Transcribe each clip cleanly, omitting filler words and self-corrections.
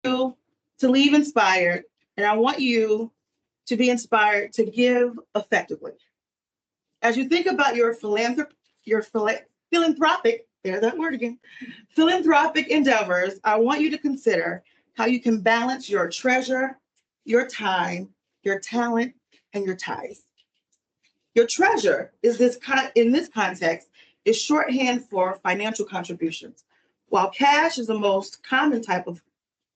you to leave inspired, and I want you to be inspired to give effectively. As you think about philanthropic, there's that word again, philanthropic endeavors, I want you to consider how you can balance your treasure, your time, your talent, and your ties. Your treasure is in this context is shorthand for financial contributions. While cash is the most common type of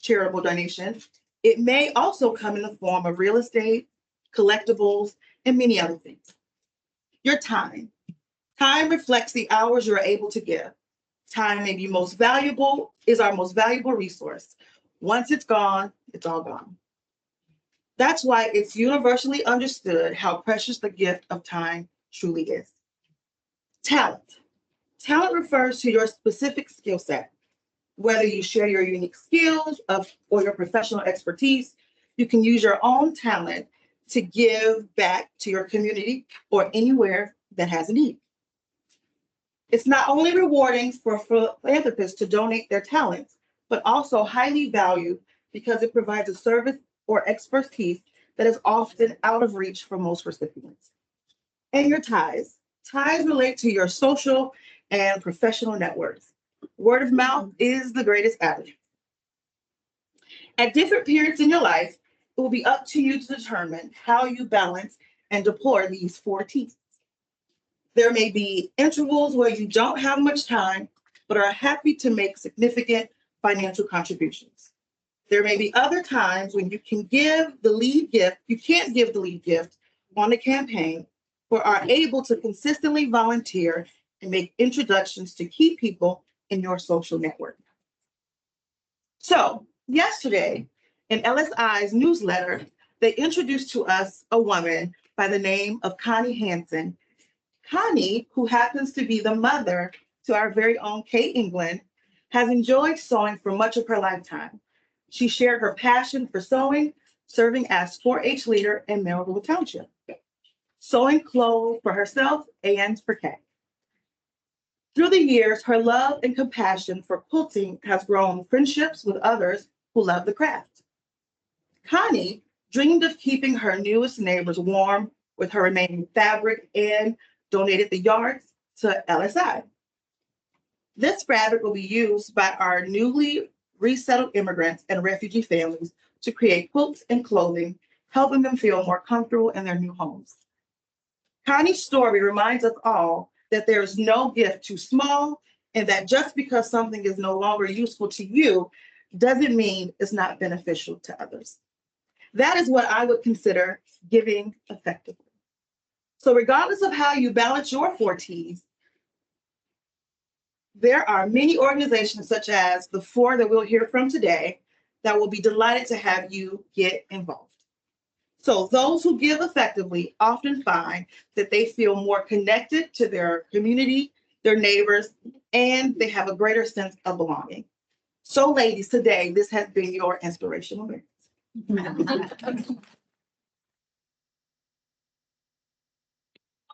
charitable donation, it may also come in the form of real estate, collectibles, and many other things. Your time. Time reflects the hours you're able to give. Time may be is our most valuable resource. Once it's gone, it's all gone. That's why it's universally understood how precious the gift of time truly is. Talent. Talent refers to your specific skill set. Whether you share your unique skills or your professional expertise, you can use your own talent to give back to your community or anywhere that has a need. It's not only rewarding for philanthropists to donate their talents, but also highly valued because it provides a service or expertise that is often out of reach for most recipients. And your ties. Ties relate to your social and professional networks. Word of mouth is the greatest avenue. At different periods in your life, it will be up to you to determine how you balance and deploy these 4 T's. There may be intervals where you don't have much time, but are happy to make significant financial contributions. There may be other times when you can't give the lead gift on a campaign, but are able to consistently volunteer and make introductions to key people in your social network. So yesterday in LSI's newsletter, they introduced to us a woman by the name of Connie Hansen. Connie, who happens to be the mother to our very own Kate England, has enjoyed sewing for much of her lifetime. She shared her passion for sewing, serving as 4-H leader in Melville Township, sewing clothes for herself and for Kate. Through the years, her love and compassion for quilting has grown friendships with others who love the craft. Connie dreamed of keeping her newest neighbors warm with her remaining fabric and donated the yards to LSI. This fabric will be used by our newly resettled immigrants and refugee families to create quilts and clothing, helping them feel more comfortable in their new homes. Connie's story reminds us all that there is no gift too small, and that just because something is no longer useful to you doesn't mean it's not beneficial to others. That is what I would consider giving effectively. So regardless of how you balance your 4 T's, there are many organizations such as the 4 that we'll hear from today that will be delighted to have you get involved. So those who give effectively often find that they feel more connected to their community, their neighbors, and they have a greater sense of belonging. So ladies, today, this has been your inspirational minute.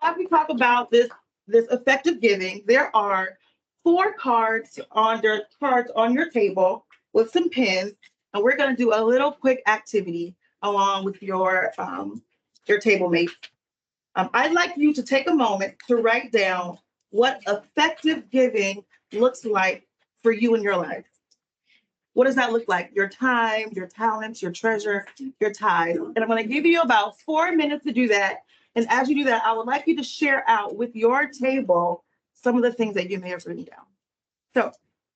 As we talk about this effective giving, there are 4 cards on your table with some pens, and we're going to do a little quick activity along with your table mates. I'd like you to take a moment to write down what effective giving looks like for you in your life. What does that look like? Your time, your talents, your treasure, your ties. And I'm going to give you about 4 minutes to do that. And as you do that, I would like you to share out with your table some of the things that you may have written down. So,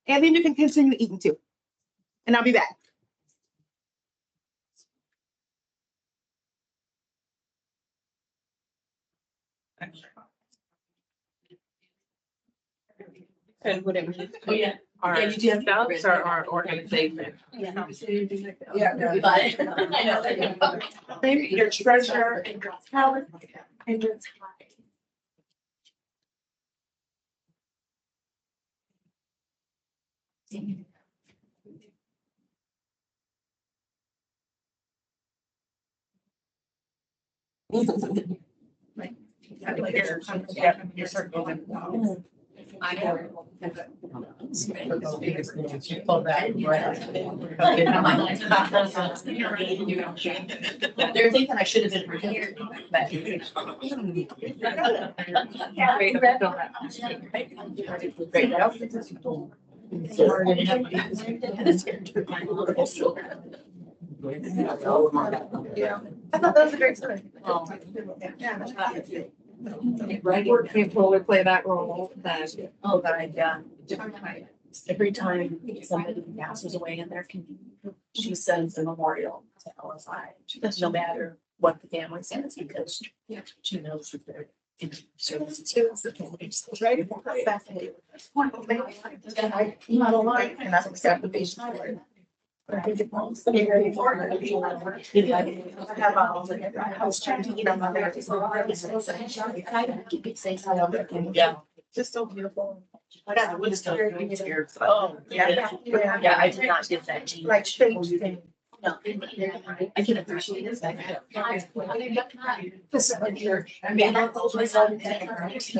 and then you can continue eating too. And I'll be back. And whatever. Oh, yeah. Ourselves or our organization. Yeah. Maybe your treasure and your talent and your time. I know. They're thinking I should have been prepared, but. Yeah. I thought that was a great story. Right, people would play that role, that, Oh, God, yeah. Every time somebody passes away in their community, she sends a memorial to LSI, no matter what the family says, because she knows that they're in service. It's right. Fascinating. Not alone, and that's exactly the patient. I think it was very important. I have I was trying to eat on my back. Yeah. Just so beautiful. I would still. Oh, yeah. Yeah, I did not get that. Like, strange thing. No, I can appreciate it. I mean, I told myself. Yeah.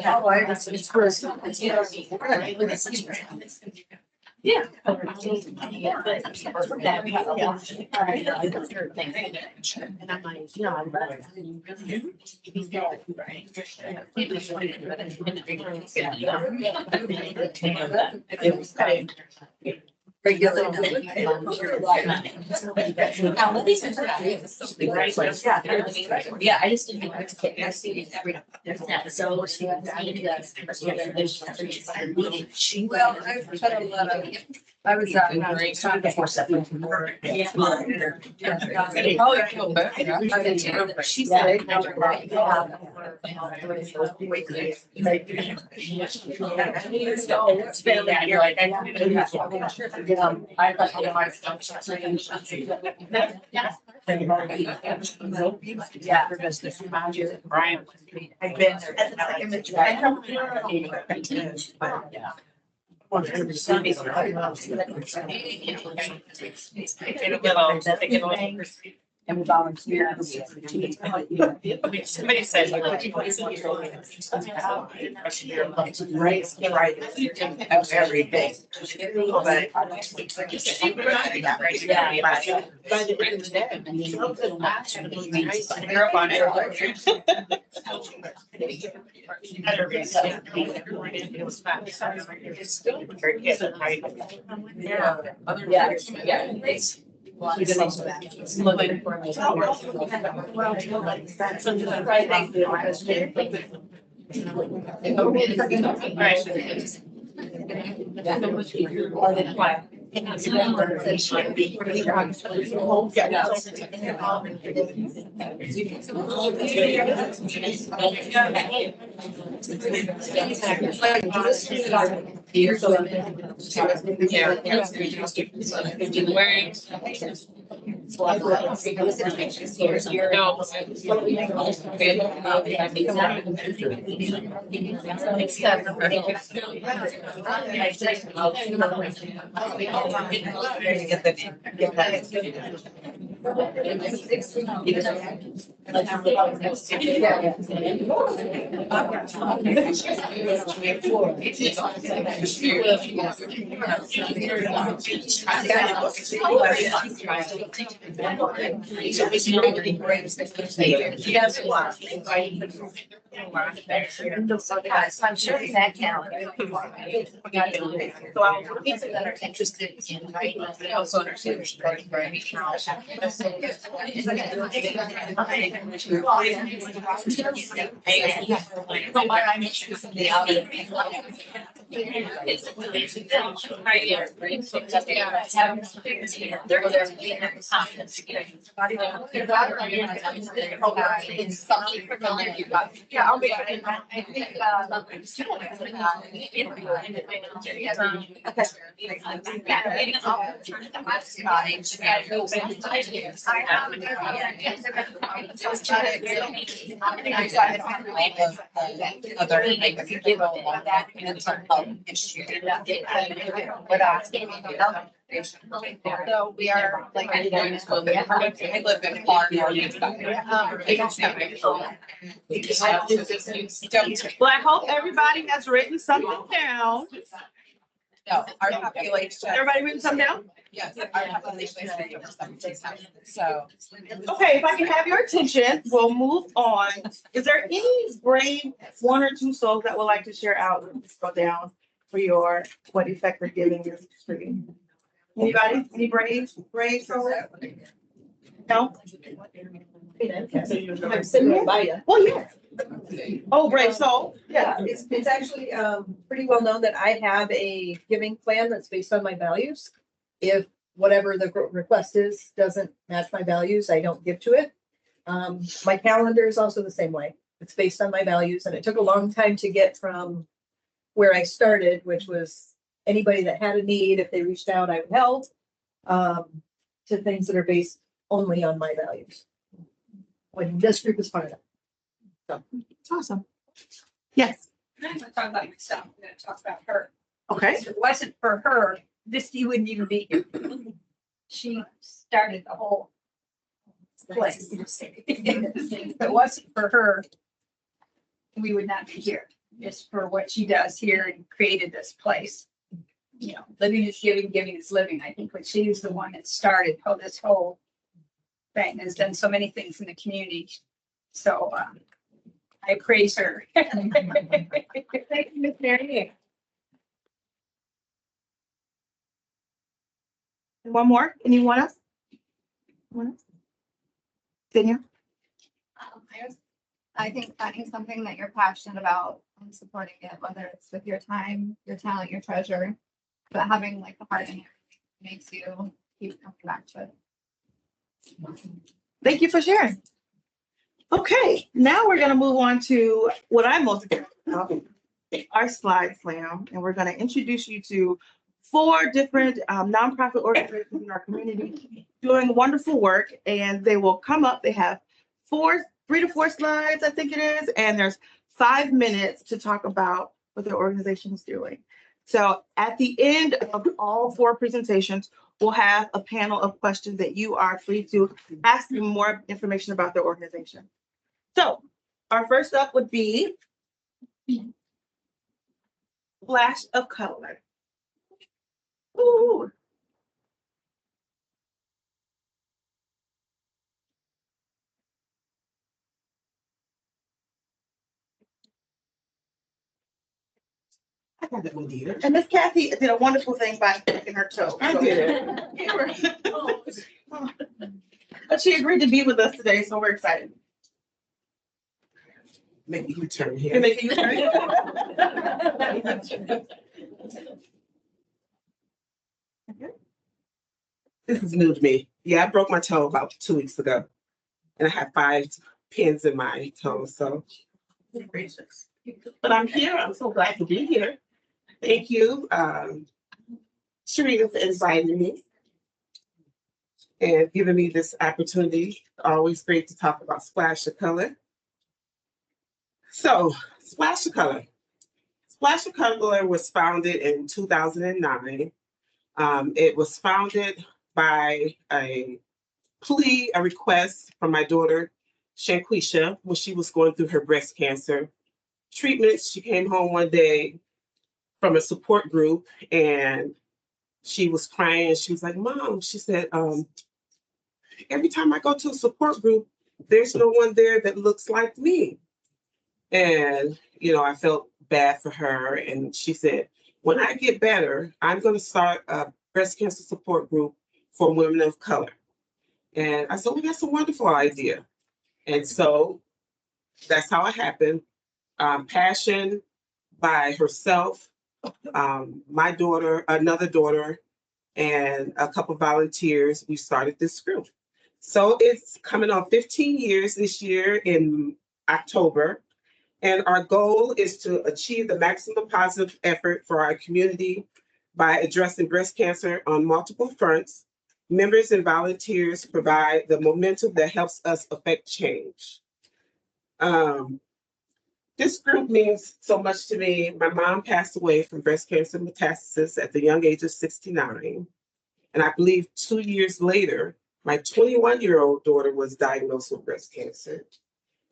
Yeah. And I'm like, you know, I'm like. He's dead, right? It was kind of. Regular. Yeah, I just didn't want to take my students every. So she. Well, I've had a lot of. I was before 7. Oh, you feel better. She said. I yeah. Brian. I've been there. And we volunteer. Somebody said. Every day. I'm sure that calendar. So I'm people that are interested in writing, I also understand. Yeah, I'll be. I think. So we are like, I live in Florida. Well, I hope everybody has written something down. No, our population. Everybody written something down? Yes, our population is over 17,000. So. Okay, if I can have your attention, we'll move on. Is there any brave one or two souls that would like to share out? Let's go down for your, what effect they're giving your street. Anybody? Any brave souls? No? I'm sitting right by you. Well, yeah. Oh, brave soul. Yeah, it's actually pretty well known that I have a giving plan that's based on my values. If whatever the request is doesn't match my values, I don't give to it. My calendar is also the same way. It's based on my values, and it took a long time to get from where I started, which was anybody that had a need, if they reached out, I would help, to things that are based only on my values. When this group is part of it. It's awesome. Yes. I'm gonna talk about myself, I'm gonna talk about her. Okay. If it wasn't for her, you wouldn't even be here. She started the whole place. If it wasn't for her, we would not be here, just for what she does here and created this place. You know, living is giving, giving is living. I think when she was the one that started this whole thing, has done so many things in the community. So, I praise her. Thank you, Miss Mary. One more? Anyone else? Anyone else? Daniel? I think finding something that you're passionate about and supporting it, whether it's with your time, your talent, your treasure, but having like the heart in it makes you keep coming back to it. Thank you for sharing. Okay, now we're gonna move on to what I'm most excited about, our slide slam, and we're gonna introduce you to 4 different nonprofit organizations in our community doing wonderful work, and they will come up. They have 3 to 4 slides, I think it is, and there's 5 minutes to talk about what their organization is doing. So at the end of all 4 presentations, we'll have a panel of questions that you are free to ask them more information about their organization. So our first up would be Flash of Color. Ooh. I got that one either. And Miss Kathy did a wonderful thing by sticking her toe. I did it. But she agreed to be with us today, so we're excited. Make a U-turn here. You're making a U-turn? This is new to me. Yeah, I broke my toe about 2 weeks ago. And I have 5 pins in my toe, so. Gracious. But I'm here. I'm so glad to be here. Thank you, Sharita, for inviting me and giving me this opportunity. Always great to talk about Splash of Color. So, Splash of Color. Splash of Color was founded in 2009. It was founded by a request from my daughter, Shanquisha, when she was going through her breast cancer treatment. She came home one day from a support group and she was crying. She was like, Mom, she said, every time I go to a support group, there's no one there that looks like me. And, you know, I felt bad for her. And she said, when I get better, I'm going to start a breast cancer support group for women of color. And I said, well, that's a wonderful idea. And so that's how it happened. Passion by herself, my daughter, another daughter, and a couple volunteers, we started this group. So it's coming on 15 years this year in October. And our goal is to achieve the maximum positive effort for our community by addressing breast cancer on multiple fronts. Members and volunteers provide the momentum that helps us affect change. This group means so much to me. My mom passed away from breast cancer metastasis at the young age of 69. And I believe 2 years later, my 21-year-old daughter was diagnosed with breast cancer.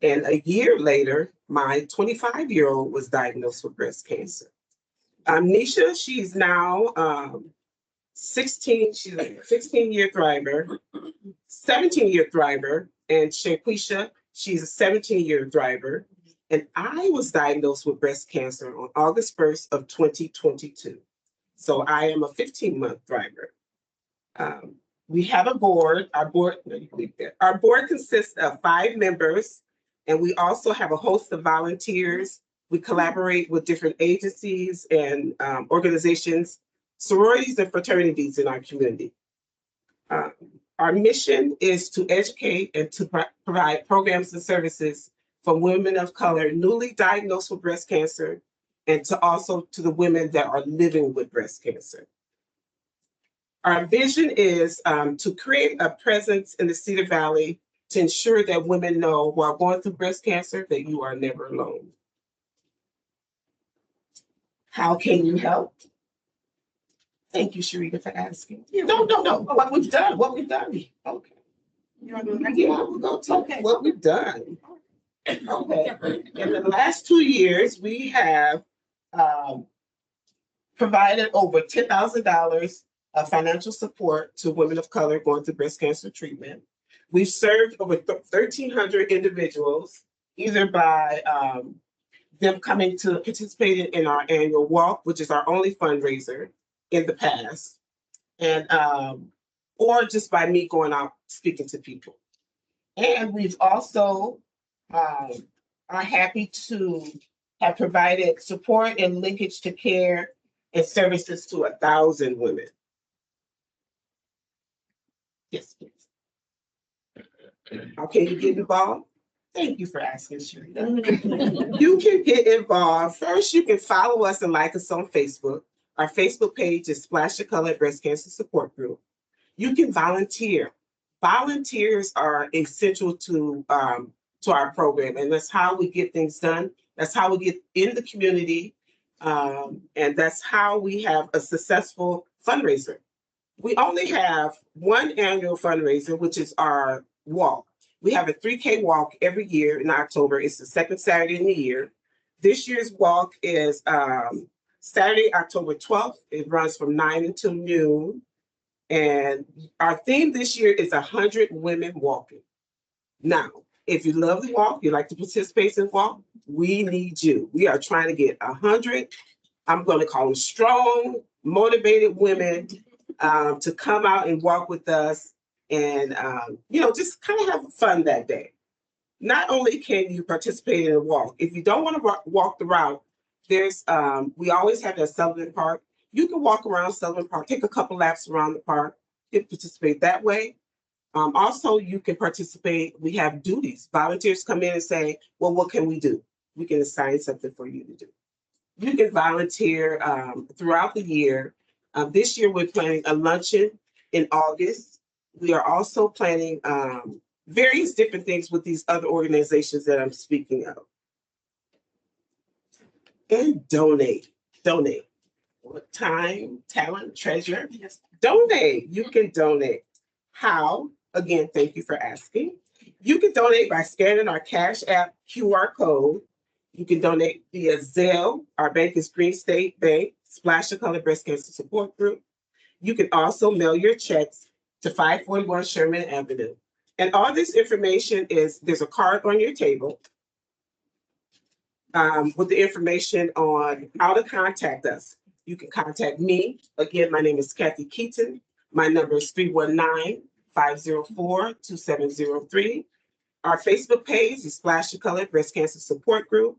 And a year later, my 25-year-old was diagnosed with breast cancer. Nisha, she's now 16, she's a 16-year thriver, 17-year thriver, and Shaquisha, she's a 17-year thriver. And I was diagnosed with breast cancer on August 1st of 2022. So I am a 15-month thriver. We have a board. Our board consists of 5 members, and we also have a host of volunteers. We collaborate with different agencies and organizations, sororities and fraternities in our community. Our mission is to educate and to provide programs and services for women of color newly diagnosed with breast cancer, and also to the women that are living with breast cancer. Our vision is to create a presence in the Cedar Valley to ensure that women know while going through breast cancer that you are never alone. How can you help? Thank you, Sharita, for asking. No. What we've done. Okay. Yeah, we'll go talk what we've done. Okay. In the last 2 years, we have provided over $10,000 of financial support to women of color going through breast cancer treatment. We've served over 1,300 individuals, either by them coming to participate in our annual walk, which is our only fundraiser in the past, and or just by me going out speaking to people. And we've also are happy to have provided support and linkage to care and services to 1,000 women. Yes, please. How can you get involved? Thank you for asking, Sharita. You can get involved. First, you can follow us and like us on Facebook. Our Facebook page is Splash the Color Breast Cancer Support Group. You can volunteer. Volunteers are essential to our program, and that's how we get things done. That's how we get in the community, and that's how we have a successful fundraiser. We only have one annual fundraiser, which is our walk. We have a 3K walk every year in October. It's the second Saturday in the year. This year's walk is Saturday, October 12th. It runs from 9 until noon. And our theme this year is 100 women walking. Now, if you love the walk, you like to participate in the walk, we need you. We are trying to get 100, I'm going to call them strong, motivated women to come out and walk with us and, just kind of have fun that day. Not only can you participate in a walk, if you don't want to walk the route, there's, we always have that Sullivan Park. You can walk around Sullivan Park, take a couple laps around the park, you can participate that way. Also, you can participate, we have duties. Volunteers come in and say, well, what can we do? We can assign something for you to do. You can volunteer throughout the year. This year, we're planning a luncheon in August. We are also planning various different things with these other organizations that I'm speaking of. And donate. What time, talent, treasure? Yes. Donate. You can donate. How? Again, thank you for asking. You can donate by scanning our Cash App QR code. You can donate via Zelle. Our bank is Green State Bank, Splash the Color Breast Cancer Support Group. You can also mail your checks to 541 Sherman Avenue. And all this information there's a card on your table with the information on how to contact us. You can contact me. Again, my name is Kathy Keaton. My number is 319-504-2703. Our Facebook page is Splash the Color Breast Cancer Support Group.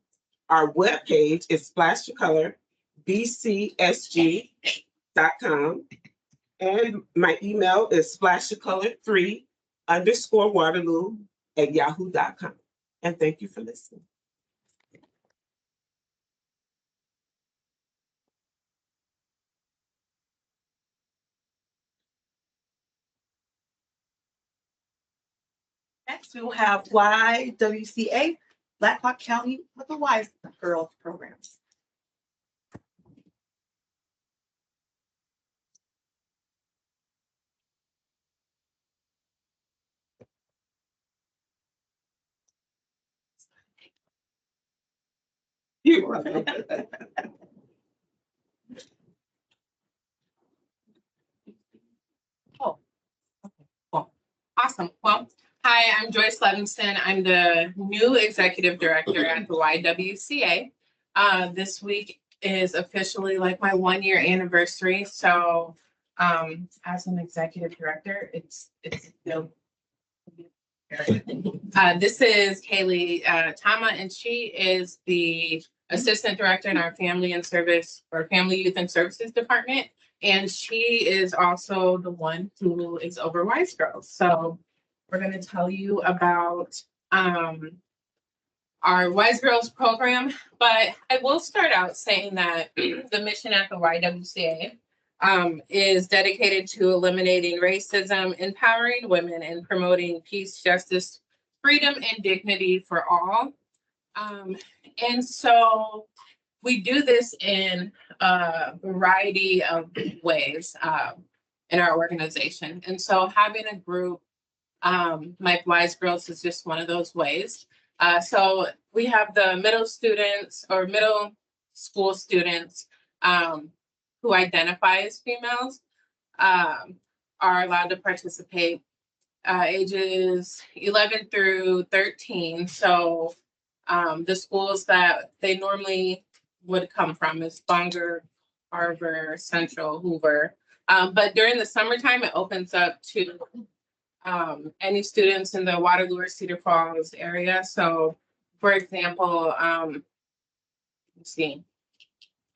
Our web page is splashthecolor.bcsg.com. And my email is splashthecolor3_Waterloo@yahoo.com. And thank you for listening. Next, we will have YWCA Black Hawk County with the Wise Girls programs. You're welcome. Oh, okay, cool. Awesome. Well, hi, I'm Joyce Levingston. I'm the new executive director at the YWCA. This week is officially like my 1 year anniversary. So as an executive director, it's this is Kaylee Tama, and she is the assistant director in our family and service or family youth and services department. And she is also the one who is over Wise Girls. So we're going to tell you about our Wise Girls program, but I will start out saying that the mission at the YWCA is dedicated to eliminating racism, empowering women, and promoting peace, justice, freedom, and dignity for all. And so we do this in a variety of ways in our organization. And so having a group like Wise Girls is just one of those ways. So we have the middle students or middle school students who identify as females are allowed to participate ages 11 through 13. So the schools that they normally would come from is Bunger, Carver, Central, Hoover. But during the summertime, it opens up to any students in the Waterloo or Cedar Falls area. So, for example, let's see,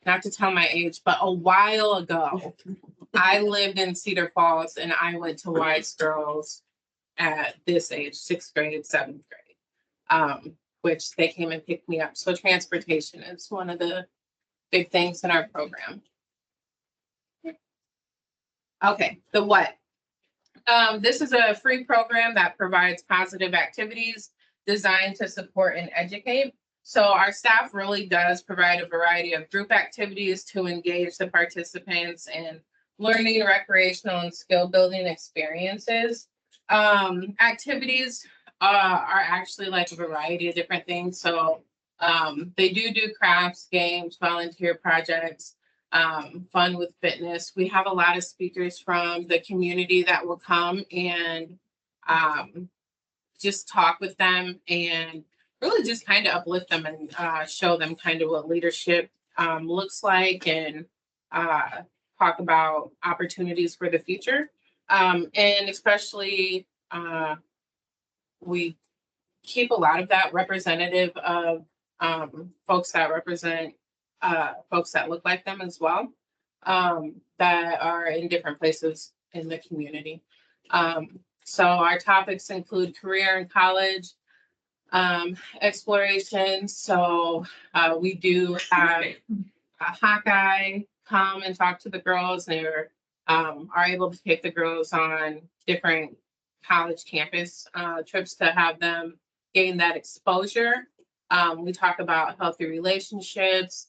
not to tell my age, but a while ago, I lived in Cedar Falls and I went to Wise Girls at this age, 6th grade, 7th grade, which they came and picked me up. So transportation is one of the big things in our program. Okay, the what? This is a free program that provides positive activities designed to support and educate. So our staff really does provide a variety of group activities to engage the participants in learning, recreational, and skill building experiences. Activities are actually like a variety of different things. So they do crafts, games, volunteer projects, fun with fitness. We have a lot of speakers from the community that will come and just talk with them and really just kind of uplift them and show them kind of what leadership looks like and talk about opportunities for the future. And especially we keep a lot of that representative of folks that represent folks that look like them as well, that are in different places in the community. So our topics include career and college exploration. So we do have Hawkeye come and talk to the girls. They are able to take the girls on different college campus trips to have them gain that exposure. We talk about healthy relationships,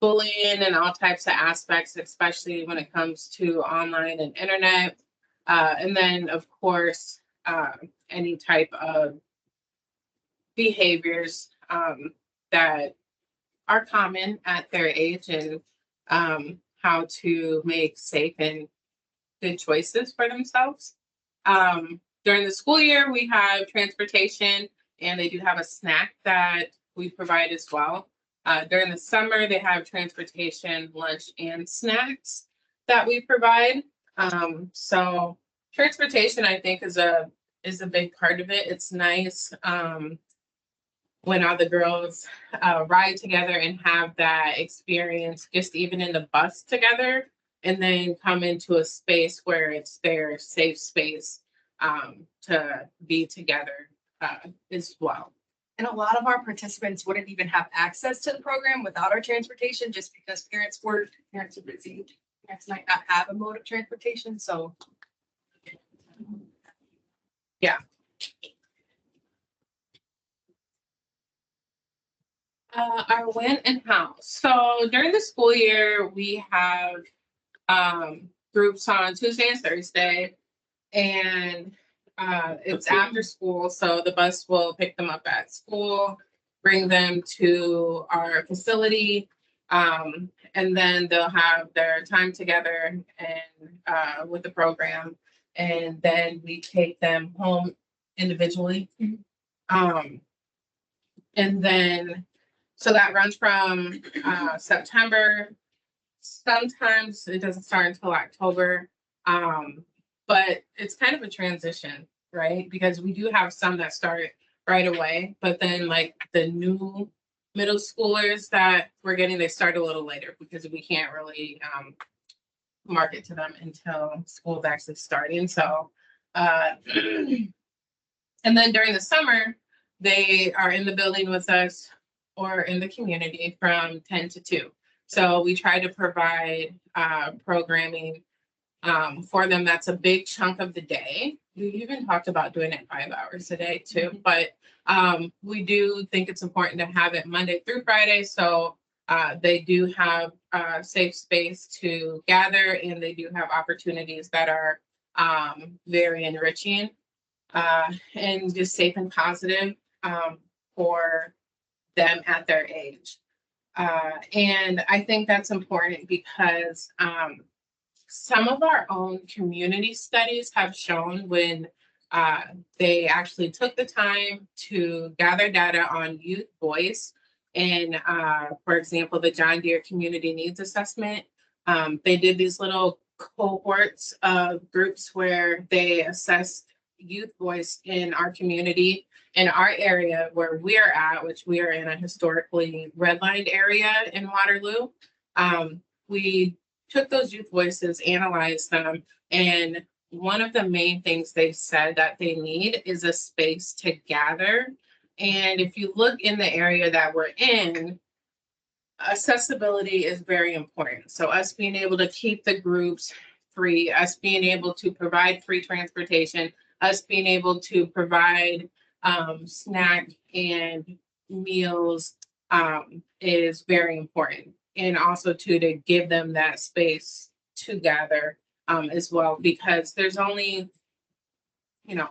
bullying and all types of aspects, especially when it comes to online and internet. And then, of course, any type of behaviors that are common at their age and how to make safe and good choices for themselves. During the school year, we have transportation, and they do have a snack that we provide as well. During the summer, they have transportation, lunch, and snacks that we provide. So transportation, I think, is a big part of it. It's nice when all the girls ride together and have that experience, just even in the bus together, and then come into a space where it's their safe space to be together as well. And a lot of our participants wouldn't even have access to the program without our transportation, just because parents work, parents are busy, parents might not have a mode of transportation, so. Yeah. Our when and how. So during the school year, we have groups on Tuesday and Thursday, and it's after school, so the bus will pick them up at school. bring them to our facility. And then they'll have their time together and with the program. And then we take them home individually. And then, so that runs from September. Sometimes it doesn't start until October. But it's kind of a transition, right? Because we do have some that start right away, but then like the new middle schoolers that we're getting, they start a little later because we can't really market to them until school's actually starting. So, and then during the summer, they are in the building with us or in the community from 10 to 2. So we try to provide programming for them. That's a big chunk of the day. We even talked about doing it 5 hours a day too, but we do think it's important to have it Monday through Friday. So they do have a safe space to gather, and they do have opportunities that are very enriching and just safe and positive for them at their age. And I think that's important because some of our own community studies have shown when they actually took the time to gather data on youth voice and, for example, the John Deere Community Needs Assessment. They did these little cohorts of groups where they assessed youth voice in our community, in our area where we're at, which we are in a historically redlined area in Waterloo. We took those youth voices, analyzed them, and one of the main things they said that they need is a space to gather. And if you look in the area that we're in, accessibility is very important. So us being able to keep the groups free, us being able to provide free transportation, us being able to provide snack and meals is very important. And also to give them that space to gather as well, because there's only, a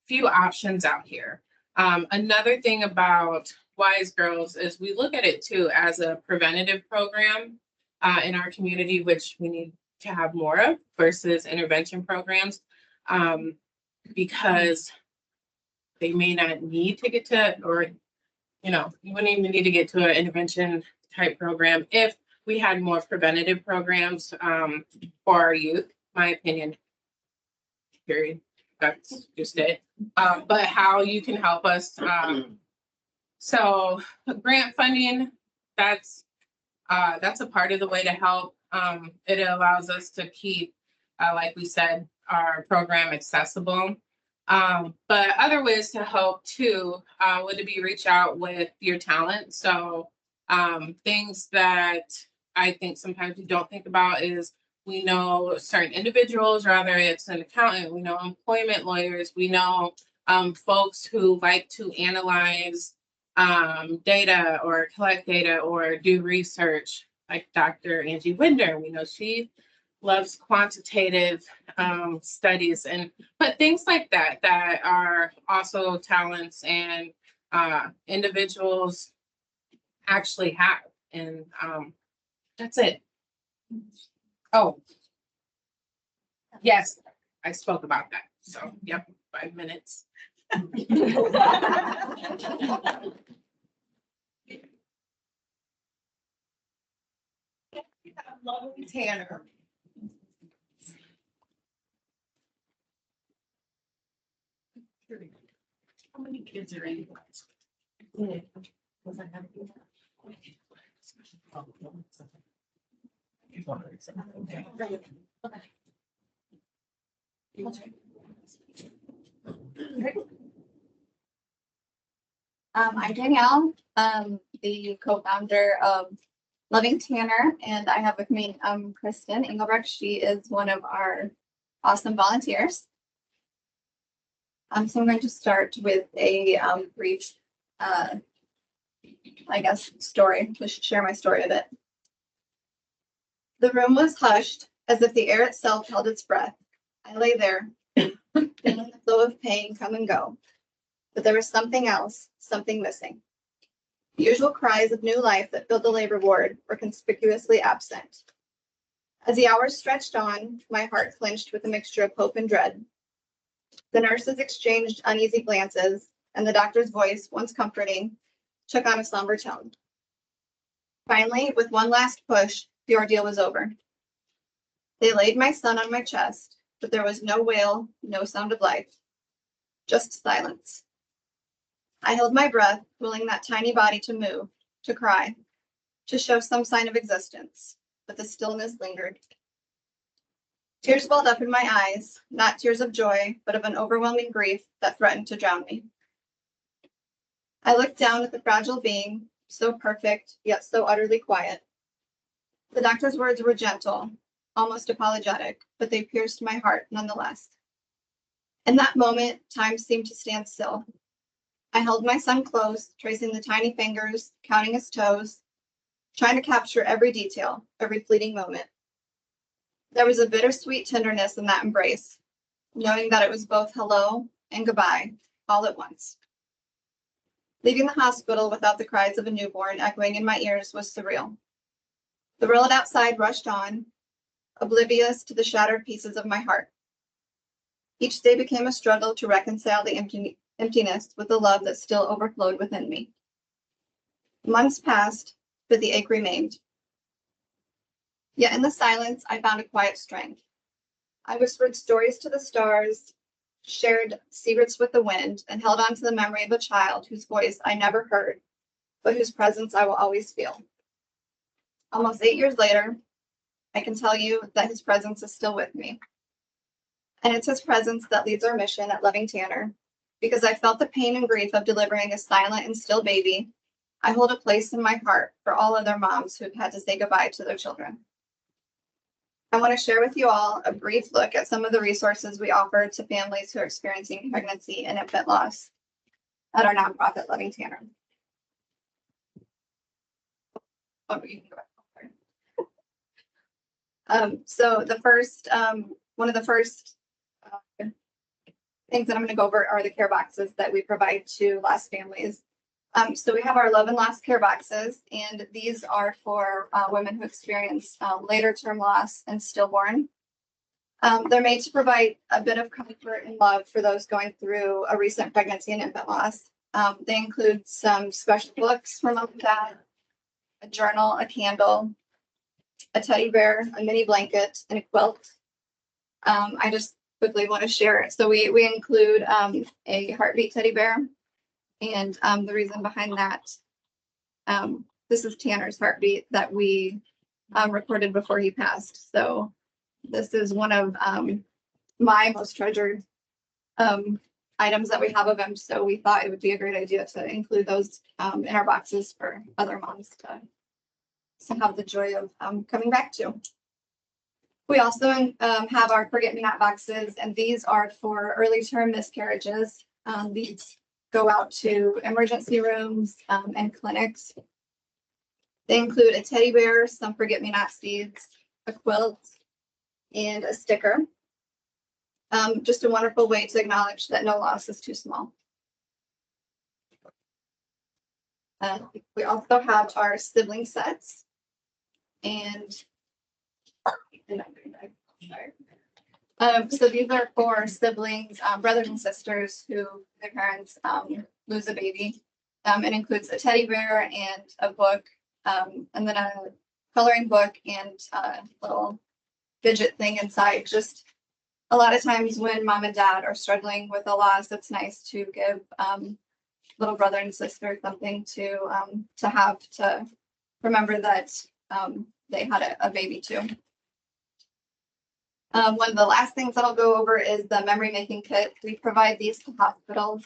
few options out here. Another thing about Wise Girls is we look at it too as a preventative program in our community, which we need to have more of versus intervention programs, because they may not need to get to, or, you wouldn't even need to get to an intervention type program if we had more preventative programs for our youth, my opinion, period. That's just it. But how you can help us. So grant funding, that's a part of the way to help. It allows us to keep, like we said, our program accessible. But other ways to help too would be reach out with your talent. So things that I think sometimes we don't think about is we know certain individuals, rather it's an accountant, we know employment lawyers, we know folks who like to analyze data or collect data or do research, like Dr. Angie Winder. We know she loves quantitative studies, but things like that are also talents and individuals actually have. And that's it. Oh, yes, I spoke about that. So, yep, 5 minutes. Lovely Tanner. How many kids are in? I'm Danielle, the co-founder of Loving Tanner, and I have with me Kristen Engelbrecht. She is one of our awesome volunteers. So I'm going to start with a brief, story. Just share my story a bit. The room was hushed, as if the air itself held its breath. I lay there, feeling the flow of pain come and go. but there was something else, something missing. The usual cries of new life that filled the labor ward were conspicuously absent. As the hours stretched on, my heart clenched with a mixture of hope and dread. The nurses exchanged uneasy glances, and the doctor's voice, once comforting, took on a somber tone. Finally, with one last push, the ordeal was over. They laid my son on my chest, but there was no wail, no sound of life, just silence. I held my breath, willing that tiny body to move, to cry, to show some sign of existence, but the stillness lingered. Tears welled up in my eyes, not tears of joy, but of an overwhelming grief that threatened to drown me. I looked down at the fragile being, so perfect, yet so utterly quiet. The doctor's words were gentle, almost apologetic, but they pierced my heart nonetheless. In that moment, time seemed to stand still. I held my son close, tracing the tiny fingers, counting his toes, trying to capture every detail, every fleeting moment. There was a bittersweet tenderness in that embrace, knowing that it was both hello and goodbye, all at once. Leaving the hospital without the cries of a newborn echoing in my ears was surreal. The world outside rushed on, oblivious to the shattered pieces of my heart. Each day became a struggle to reconcile the emptiness with the love that still overflowed within me. Months passed, but the ache remained. Yet in the silence, I found a quiet strength. I whispered stories to the stars, shared secrets with the wind, and held on to the memory of a child whose voice I never heard, but whose presence I will always feel. Almost 8 years later, I can tell you that his presence is still with me. And it's his presence that leads our mission at Loving Tanner. Because I felt the pain and grief of delivering a silent and still baby, I hold a place in my heart for all other moms who've had to say goodbye to their children. I want to share with you all a brief look at some of the resources we offer to families who are experiencing pregnancy and infant loss at our nonprofit Loving Tanner. Oh, you can go back. So the first, one of the first things that I'm going to go over are the care boxes that we provide to lost families. So we have our Love and Loss care boxes, and these are for women who experience later term loss and stillborn. They're made to provide a bit of comfort and love for those going through a recent pregnancy and infant loss. They include some special books for mom and dad, a journal, a candle, a teddy bear, a mini blanket, and a quilt. I just quickly want to share. So we include a heartbeat teddy bear. And the reason behind that, this is Tanner's heartbeat that we recorded before he passed. So this is one of my most treasured items that we have of him. So we thought it would be a great idea to include those in our boxes for other moms to have the joy of coming back to. We also have our forget-me-not boxes, and these are for early term miscarriages. These go out to emergency rooms and clinics. They include a teddy bear, some forget-me-not seeds, a quilt, and a sticker. Just a wonderful way to acknowledge that no loss is too small. We also have our sibling sets, and so these are for siblings, brothers and sisters who their parents lose a baby. It includes a teddy bear and a book, and then a coloring book and a little fidget thing inside. Just a lot of times when mom and dad are struggling with a loss, it's nice to give little brother and sister something to have to remember that they had a baby too. One of the last things that I'll go over is the memory making kit. We provide these to hospitals.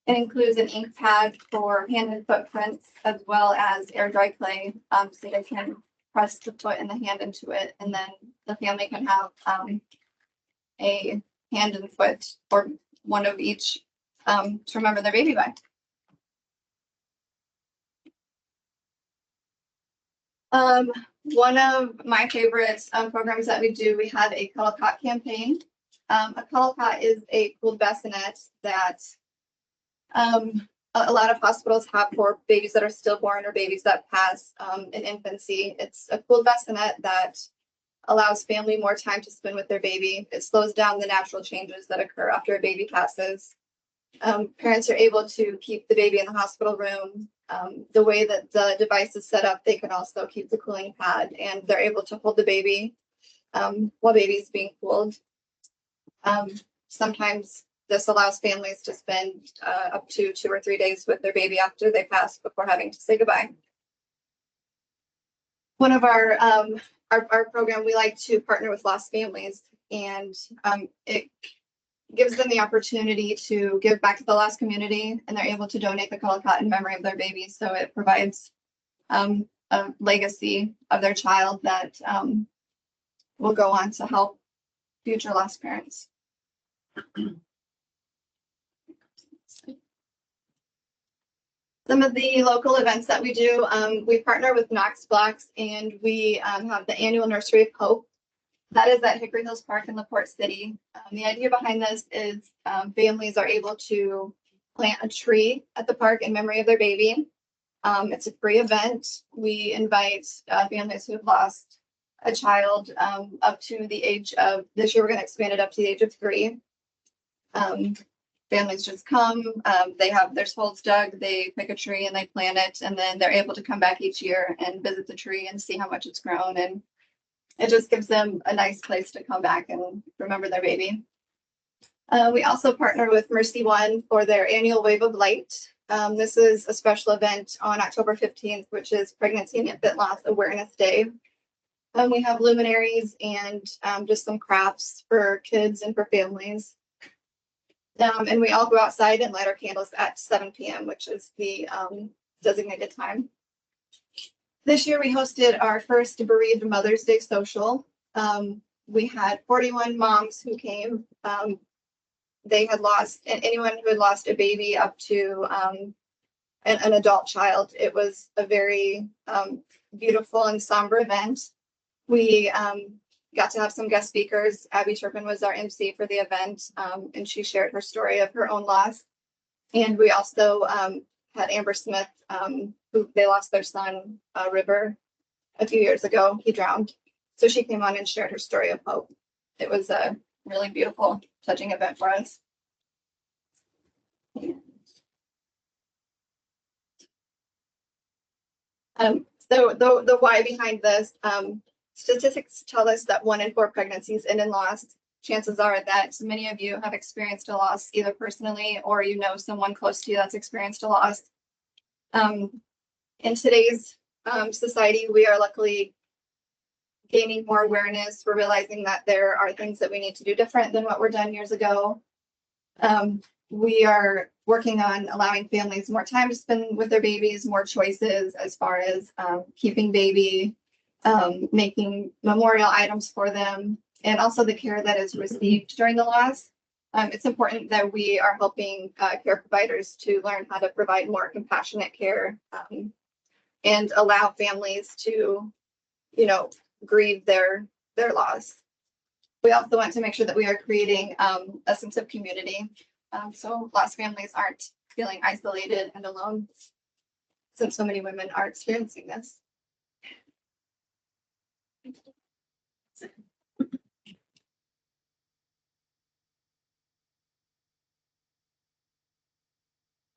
It includes an ink pad for hand and footprints, as well as air dry clay, so they can press the foot and the hand into it, and then the family can have a hand and foot, or one of each, to remember their baby by. One of my favorite programs that we do, we have a Cuddle Cot campaign. A Cuddle Cot is a cooled bassinet that A lot of hospitals have for babies that are stillborn or babies that pass in infancy. It's a cool bassinet that allows family more time to spend with their baby. It slows down the natural changes that occur after a baby passes. Parents are able to keep the baby in the hospital room. The way that the device is set up, they can also keep the cooling pad, and they're able to hold the baby while baby is being cooled. Sometimes this allows families to spend up to 2 or 3 days with their baby after they pass before having to say goodbye. One of our program, we like to partner with lost families, and it gives them the opportunity to give back to the lost community, and they're able to donate the Colacott in memory of their baby. So it provides a legacy of their child that will go on to help future lost parents. Some of the local events that we do, we partner with Knox Blocks, and we have the annual Nursery of Hope. That is at Hickory Hills Park in LaPorte City. The idea behind this is families are able to plant a tree at the park in memory of their baby. It's a free event. We invite families who have lost a child up to the age of, this year we're going to expand it up to the age of 3. Families just come, they have their holes dug, they pick a tree and they plant it, and then they're able to come back each year and visit the tree and see how much it's grown. And it just gives them a nice place to come back and remember their baby. We also partner with Mercy One for their annual Wave of Light. This is a special event on October 15th, which is Pregnancy and Infant Loss Awareness Day. We have luminaries and just some crafts for kids and for families. And we all go outside and light our candles at 7 p.m., which is the designated time. This year we hosted our first Bereaved Mother's Day social. We had 41 moms who came. They had lost, and anyone who had lost a baby up to an adult child. It was a very beautiful and somber event. We got to have some guest speakers. Abby Turpin was our MC for the event, and she shared her story of her own loss. And we also had Amber Smith, who they lost their son, River, a few years ago. He drowned. So she came on and shared her story of hope. It was a really beautiful, touching event for us. So the why behind this, statistics tell us that 1 in 4 pregnancies end in loss. Chances are that many of you have experienced a loss either personally or you know someone close to you that's experienced a loss. In today's society, we are luckily gaining more awareness. We're realizing that there are things that we need to do different than what were done years ago. We are working on allowing families more time to spend with their babies, more choices as far as keeping baby, making memorial items for them, and also the care that is received during the loss. It's important that we are helping care providers to learn how to provide more compassionate care and allow families to, grieve their loss. We also want to make sure that we are creating a sense of community, so lost families aren't feeling isolated and alone, since so many women are experiencing this.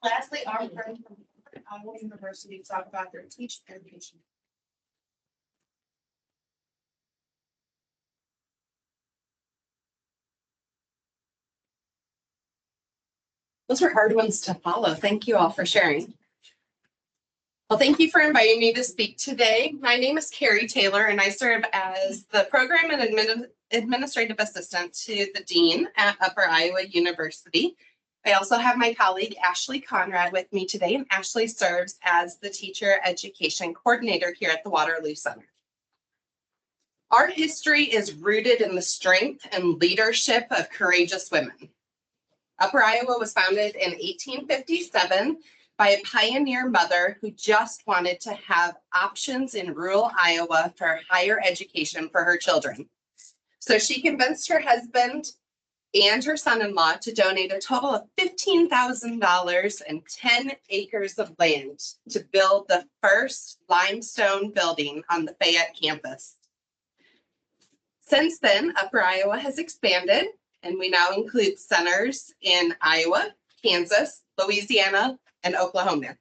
Lastly, our friends from Iowa University talk about their teaching education. Those were hard ones to follow. Thank you all for sharing. Well, thank you for inviting me to speak today. My name is Carrie Taylor, and I serve as the Program and Administrative Assistant to the Dean at Upper Iowa University. I also have my colleague Ashley Conrad with me today, and Ashley serves as the Teacher Education Coordinator here at the Waterloo Center. Our history is rooted in the strength and leadership of courageous women. Upper Iowa was founded in 1857 by a pioneer mother who just wanted to have options in rural Iowa for higher education for her children. So she convinced her husband and her son-in-law to donate a total of $15,000 and 10 acres of land to build the first limestone building on the Fayette campus. Since then, Upper Iowa has expanded, and we now include centers in Iowa, Kansas, Louisiana, and Oklahoma.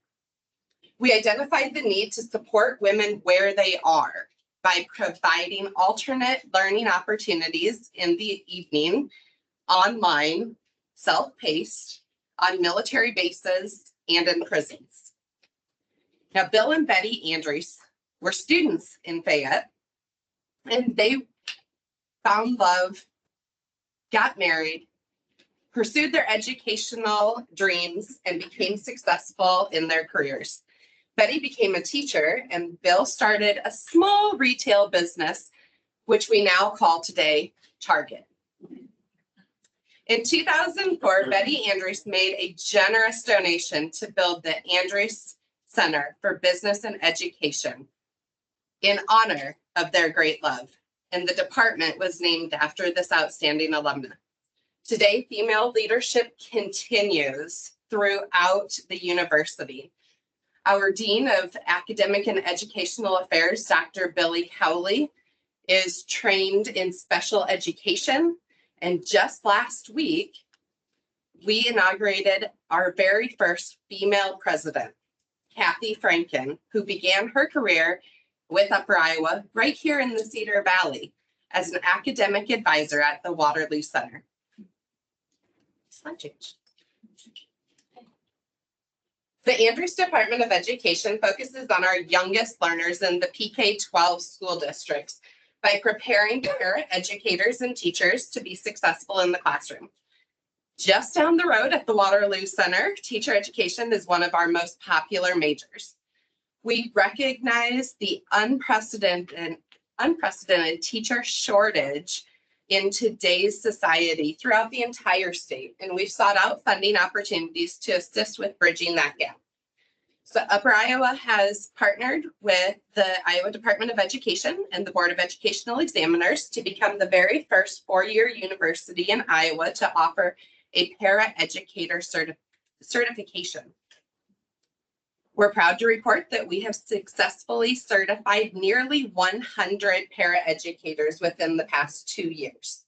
We identified the need to support women where they are by providing alternate learning opportunities in the evening, online, self-paced, on military bases, and in prisons. Now, Bill and Betty Andrews were students in Fayette, and they found love, got married, pursued their educational dreams, and became successful in their careers. Betty became a teacher, and Bill started a small retail business, which we now call today Target. In 2004, Betty Andrews made a generous donation to build the Andrews Center for Business and Education in honor of their great love, and the department was named after this outstanding alumna. Today, female leadership continues throughout the university. Our Dean of Academic and Educational Affairs, Dr. Billy Howley, is trained in special education. And just last week, we inaugurated our very first female president, Kathy Franken, who began her career with Upper Iowa right here in the Cedar Valley as an academic advisor at the Waterloo Center. Slide change. The Andrews Department of Education focuses on our youngest learners in the PK-12 school districts by preparing parent educators and teachers to be successful in the classroom. Just down the road at the Waterloo Center, teacher education is one of our most popular majors. We recognize the unprecedented teacher shortage in today's society throughout the entire state, and we've sought out funding opportunities to assist with bridging that gap. So Upper Iowa has partnered with the Iowa Department of Education and the Board of Educational Examiners to become the very first four-year university in Iowa to offer a para-educator certification. We're proud to report that we have successfully certified nearly 100 paraeducators within the past 2 years.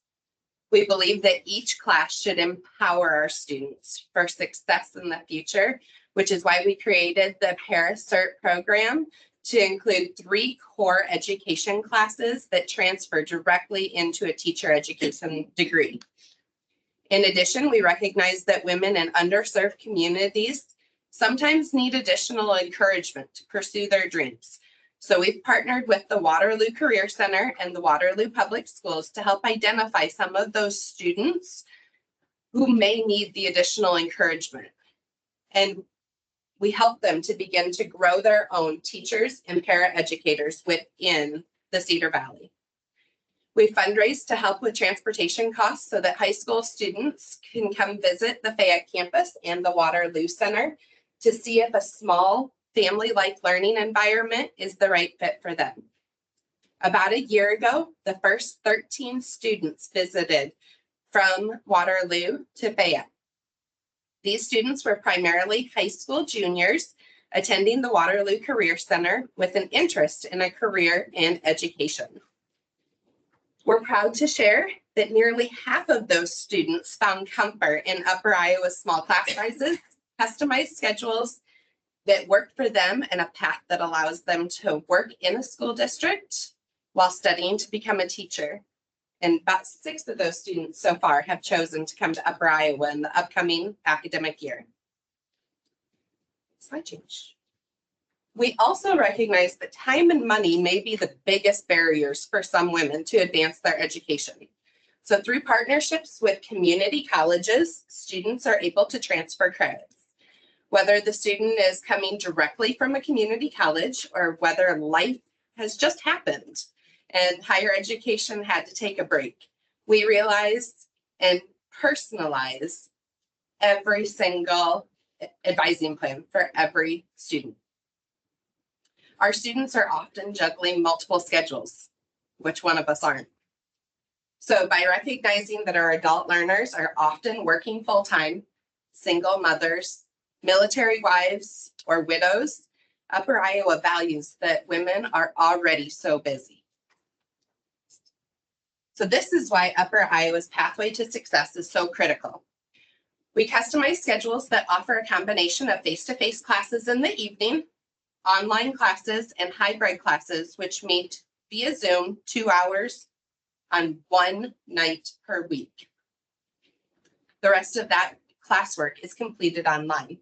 We believe that each class should empower our students for success in the future, which is why we created the ParaCert program to include 3 core education classes that transfer directly into a teacher education degree. In addition, we recognize that women in underserved communities sometimes need additional encouragement to pursue their dreams. So we've partnered with the Waterloo Career Center and the Waterloo Public Schools to help identify some of those students who may need the additional encouragement. And we help them to begin to grow their own teachers and paraeducators within the Cedar Valley. We fundraise to help with transportation costs so that high school students can come visit the Fayette campus and the Waterloo Center to see if a small family-like learning environment is the right fit for them. About a year ago, the first 13 students visited from Waterloo to Fayette. These students were primarily high school juniors attending the Waterloo Career Center with an interest in a career in education. We're proud to share that nearly half of those students found comfort in Upper Iowa's small class sizes, customized schedules that work for them, and a path that allows them to work in a school district while studying to become a teacher. And about 6 of those students so far have chosen to come to Upper Iowa in the upcoming academic year. Slide change. We also recognize that time and money may be the biggest barriers for some women to advance their education. So through partnerships with community colleges, students are able to transfer credits. Whether the student is coming directly from a community college or whether life has just happened and higher education had to take a break, we realize and personalize every single advising plan for every student. Our students are often juggling multiple schedules. Which one of us aren't? So by recognizing that our adult learners are often working full-time, single mothers, military wives, or widows, Upper Iowa values that women are already so busy. So this is why Upper Iowa's Pathway to Success is so critical. We customize schedules that offer a combination of face-to-face classes in the evening, online classes, and hybrid classes, which meet via Zoom 2 hours on one night per week. The rest of that classwork is completed online.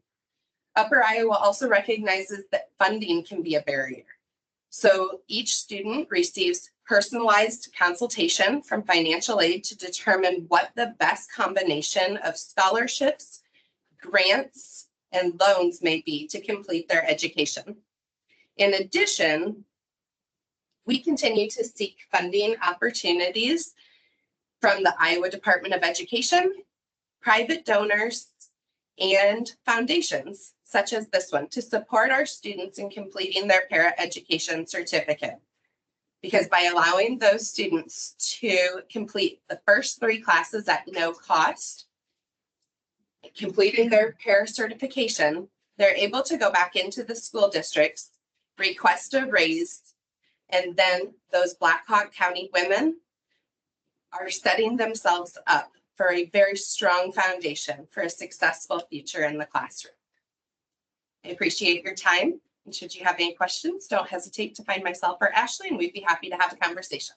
Upper Iowa also recognizes that funding can be a barrier. So each student receives personalized consultation from financial aid to determine what the best combination of scholarships, grants, and loans may be to complete their education. In addition, we continue to seek funding opportunities from the Iowa Department of Education, private donors, and foundations, such as this one, to support our students in completing their paraeducation certificate. Because by allowing those students to complete the first 3 classes at no cost, completing their para certification, they're able to go back into the school districts, request a raise, and then those Black Hawk County women are setting themselves up for a very strong foundation for a successful future in the classroom. I appreciate your time. And should you have any questions, don't hesitate to find myself or Ashley, and we'd be happy to have a conversation.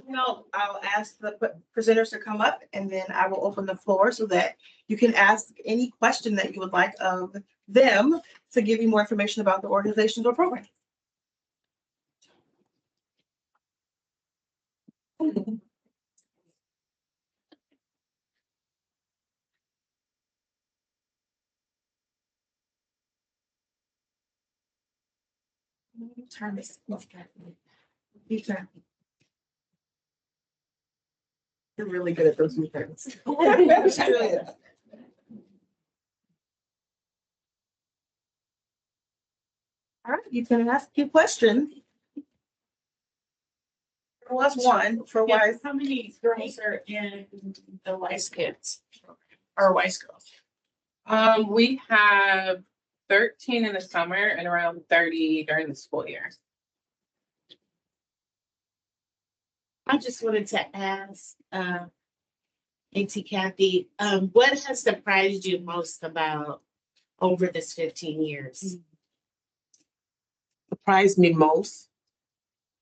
No, I'll ask the presenters to come up and then I will open the floor so that you can ask any question that you would like of them to give you more information about the organizations or program. Turn this. You turn. You're really good at those new turns. She really is. All right, you can ask your question. There was one for Yeah, wise. how many girls are in the Wise Kids or Wise Girls? We have 13 in the summer and around 30 during the school year. I just wanted to ask, Auntie Kathy, what has surprised you most about over this 15 years? Surprised me most.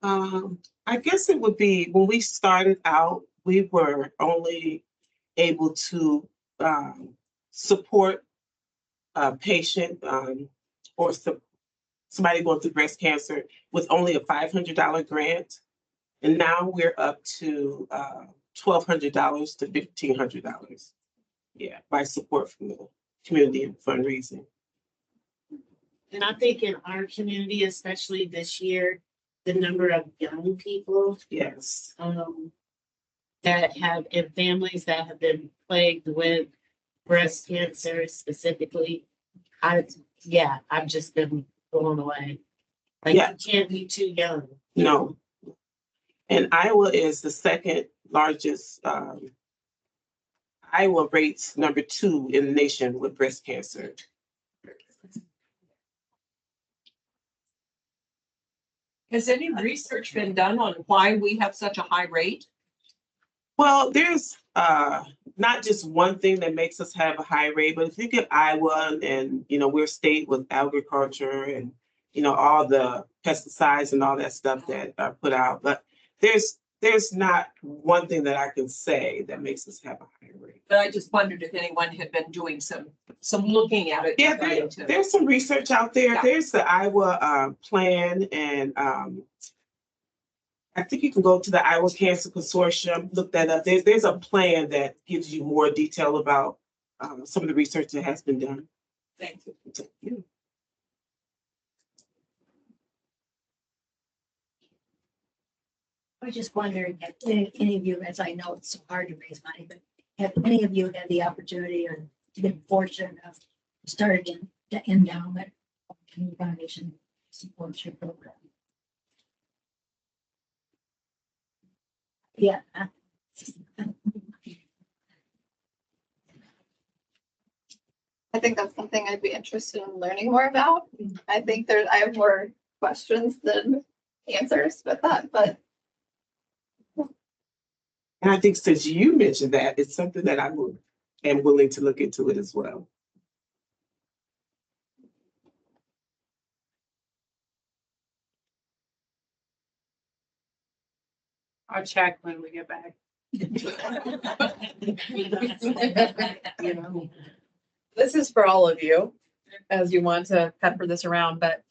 I guess it would be when we started out, we were only able to support a patient or somebody going through breast cancer with only a $500 grant. And now we're up to $1,200 to $1,500. Yeah, by support from the community and fundraising. And I think in our community, especially this year, the number of young people Yes. that have, and families that have been plagued with breast cancer specifically, I've just been blown away. Like, Yeah. you can't be too young. No. And Iowa is the second largest, Iowa rates number 2 in the nation with breast cancer. Has any research been done on why we have such a high rate? Well, there's not just one thing that makes us have a high rate, but if you get Iowa and, we're a state with agriculture and, all the pesticides and all that stuff that are put out, but there's not one thing that I can say that makes us have a higher rate. But I just wondered if anyone had been doing some looking at it. Yeah, trying to- there's some research out there. Yeah. There's the Iowa plan, and I think you can go to the Iowa Cancer Consortium, look that up. There's a plan that gives you more detail about some of the research that has been done. Thank you. Yeah. I was just wondering if any of you, as I know it's so hard to raise money, but have any of you had the opportunity or been fortunate enough to start the endowment foundation supports your program. Yeah. I think that's something I'd be interested in learning more about. I have more questions than answers with that, but And I think since you mentioned that, it's something that am willing to look into it as well. I'll check when we get back. This is for all of you, as you want to pepper this around, but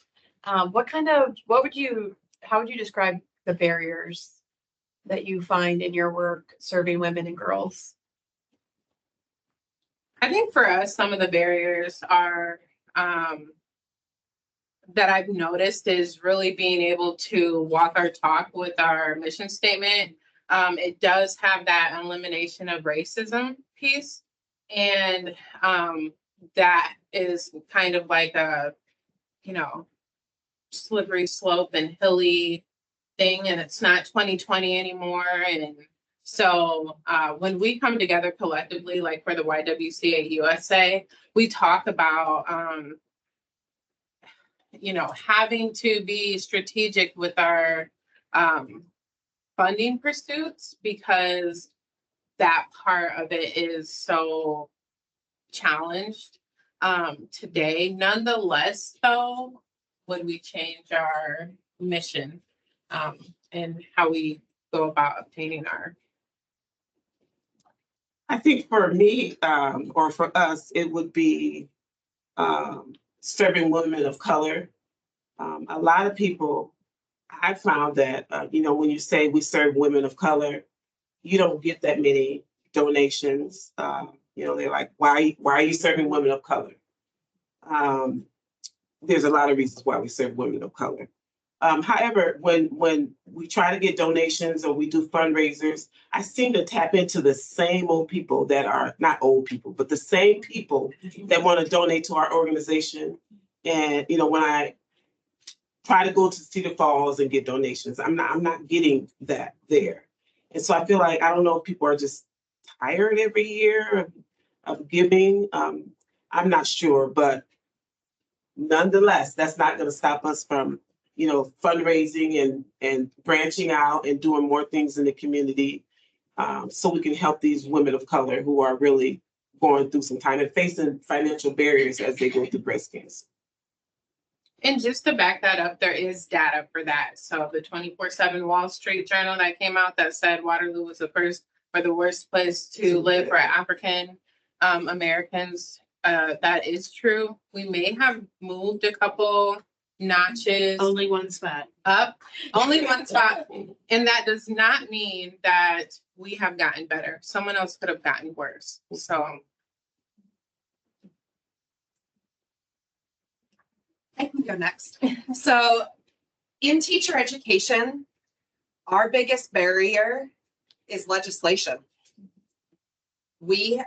how would you describe the barriers that you find in your work serving women and girls? I think for us, some of the barriers are that I've noticed is really being able to walk our talk with our mission statement. It does have that elimination of racism piece. And that is kind of like a, slippery slope and hilly thing. And it's not 2020 anymore. And so when we come together collectively, like for the YWCA USA, we talk about, having to be strategic with our funding pursuits because that part of it is so challenged today. Nonetheless, though, would we change our mission and how we go about obtaining our. I think for me, or for us, it would be serving women of color. A lot of people, I found that, when you say we serve women of color, you don't get that many donations. They're like, why are you serving women of color? There's a lot of reasons why we serve women of color. However, when we try to get donations or we do fundraisers, I seem to tap into the same old people that are not old people, but the same people that want to donate to our organization. And, when I try to go to Cedar Falls and get donations, I'm not getting that there. And so I feel like, I don't know if people are just tired every year of giving. I'm not sure, but nonetheless, that's not going to stop us from, fundraising and branching out and doing more things in the community so we can help these women of color who are really going through some time and facing financial barriers as they go through breast cancer. And just to back that up, there is data for that. So the 24/7 Wall Street Journal that came out that said Waterloo was the first or the worst place to live for African Americans. That is true. We may have moved a couple notches. Only one spot. Up, only one spot. And that does not mean that we have gotten better. Someone else could have gotten worse. So. I can go next. So in teacher education, our biggest barrier is legislation. We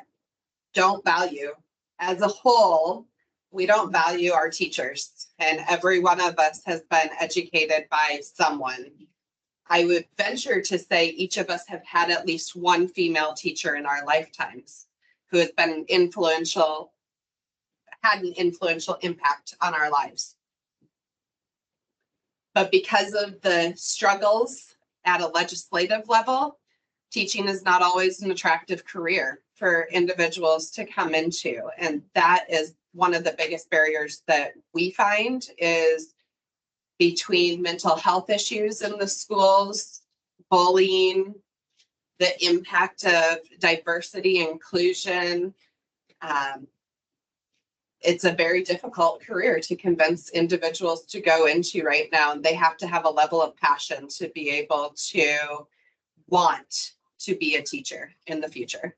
don't value, as a whole, we don't value our teachers, and every one of us has been educated by someone. I would venture to say each of us have had at least one female teacher in our lifetimes who has been had an influential impact on our lives. But because of the struggles at a legislative level, teaching is not always an attractive career for individuals to come into. And that is one of the biggest barriers that we find is between mental health issues in the schools, bullying, the impact of diversity, inclusion. It's a very difficult career to convince individuals to go into right now. And they have to have a level of passion to be able to want to be a teacher in the future.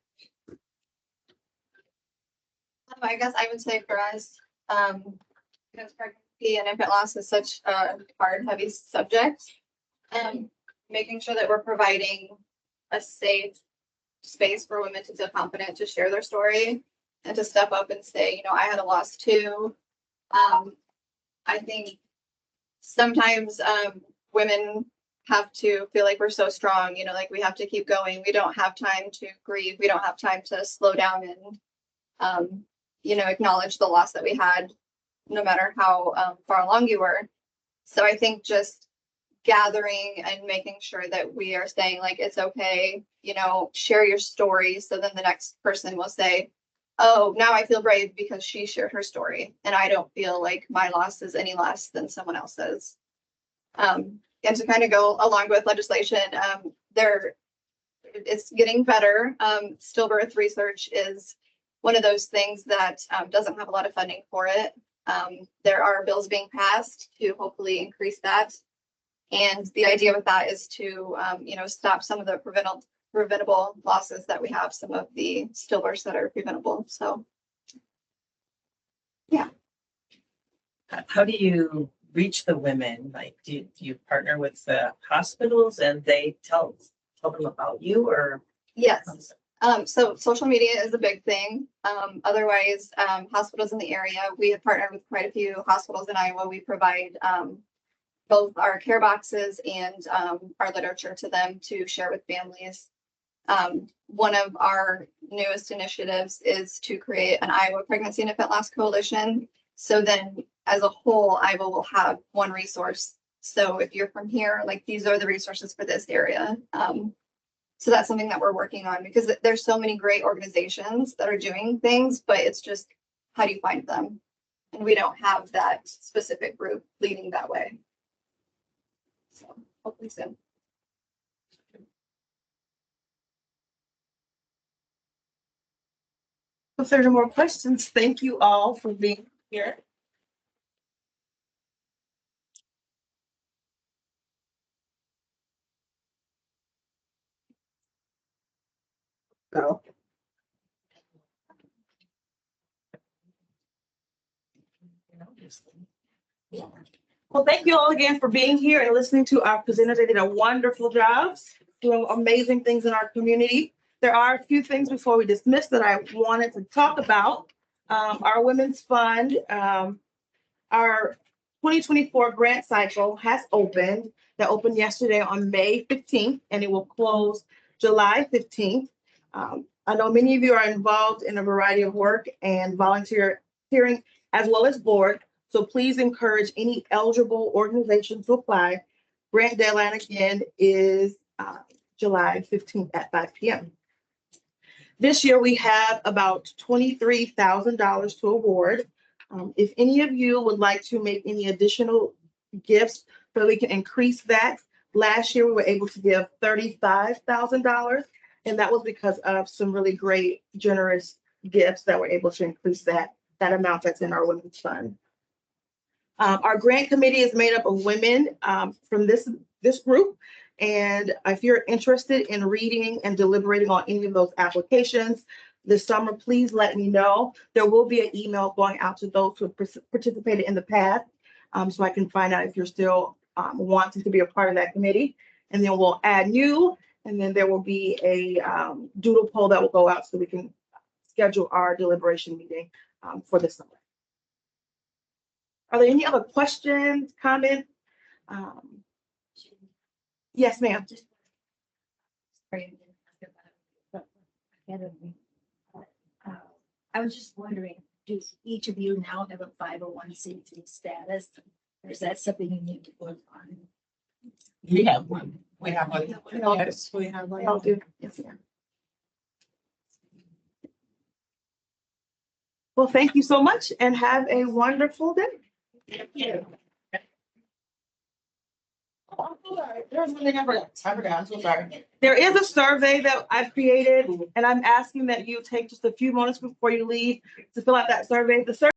I guess I would say for us, because pregnancy and infant loss is such a hard, heavy subject, making sure that we're providing a safe space for women to feel confident to share their story and to step up and say, I had a loss too. I think sometimes women have to feel like we're so strong, you know, like we have to keep going. We don't have time to grieve. We don't have time to slow down and, you know, acknowledge the loss that we had, no matter how far along you were. So I think just gathering and making sure that we are saying like, it's okay, you know, share your story. So then the next person will say, oh, now I feel brave because she shared her story. And I don't feel like my loss is any less than someone else's. And to kind of go along with legislation, it's getting better. Stillbirth research is one of those things that doesn't have a lot of funding for it. There are bills being passed to hopefully increase that. And the idea with that is to, you know, stop some of the preventable losses that we have, some of the stillbirths that are preventable. So, yeah. How do you reach the women? Like, do you partner with the hospitals and they tell them about you, or? Yes. So social media is a big thing. Otherwise, hospitals in the area, we have partnered with quite a few hospitals in Iowa. We provide both our care boxes and our literature to them to share with families. One of our newest initiatives is to create an Iowa Pregnancy and Infant Loss Coalition. So then as a whole, Iowa will have one resource. So if you're from here, like these are the resources for this area. So that's something that we're working on, because there's so many great organizations that are doing things, but it's just, how do you find them? And we don't have that specific group leading that way. So hopefully soon. If there are no more questions, thank you all for being here. So. Well, thank you all again for being here and listening to our presenters. They did a wonderful job doing amazing things in our community. There are a few things before we dismiss that I wanted to talk about. Our Women's Fund, our 2024 grant cycle has opened. That opened yesterday on May 15th, and it will close July 15th. I know many of you are involved in a variety of work and volunteering as well as board. So please encourage any eligible organization to apply. Grant deadline again is July 15th at 5 p.m. This year we have about $23,000 to award. If any of you would like to make any additional gifts so we can increase that, last year we were able to give $35,000, and that was because of some really great, generous gifts that were able to increase that amount that's in our Women's Fund. Our grant committee is made up of women from this group. And if you're interested in reading and deliberating on any of those applications this summer, please let me know. There will be an email going out to those who have participated in the past, so I can find out if you're still wanting to be a part of that committee. And then we'll add you, and then there will be a doodle poll that will go out so we can schedule our deliberation meeting for this summer. Are there any other questions, comments? Yes, ma'am. I was just wondering, do each of you now have a 501c3 status? Or is that something you need to work on? We have one. We have one. Yes, we have one. I'll do. Yes, ma'am. Well, thank you so much and have a wonderful day. Thank you. Oh, I'm sorry. There's one thing I forgot. I'm so sorry. There is a survey that I've created, and I'm asking that you take just a few moments before you leave to fill out that survey. The survey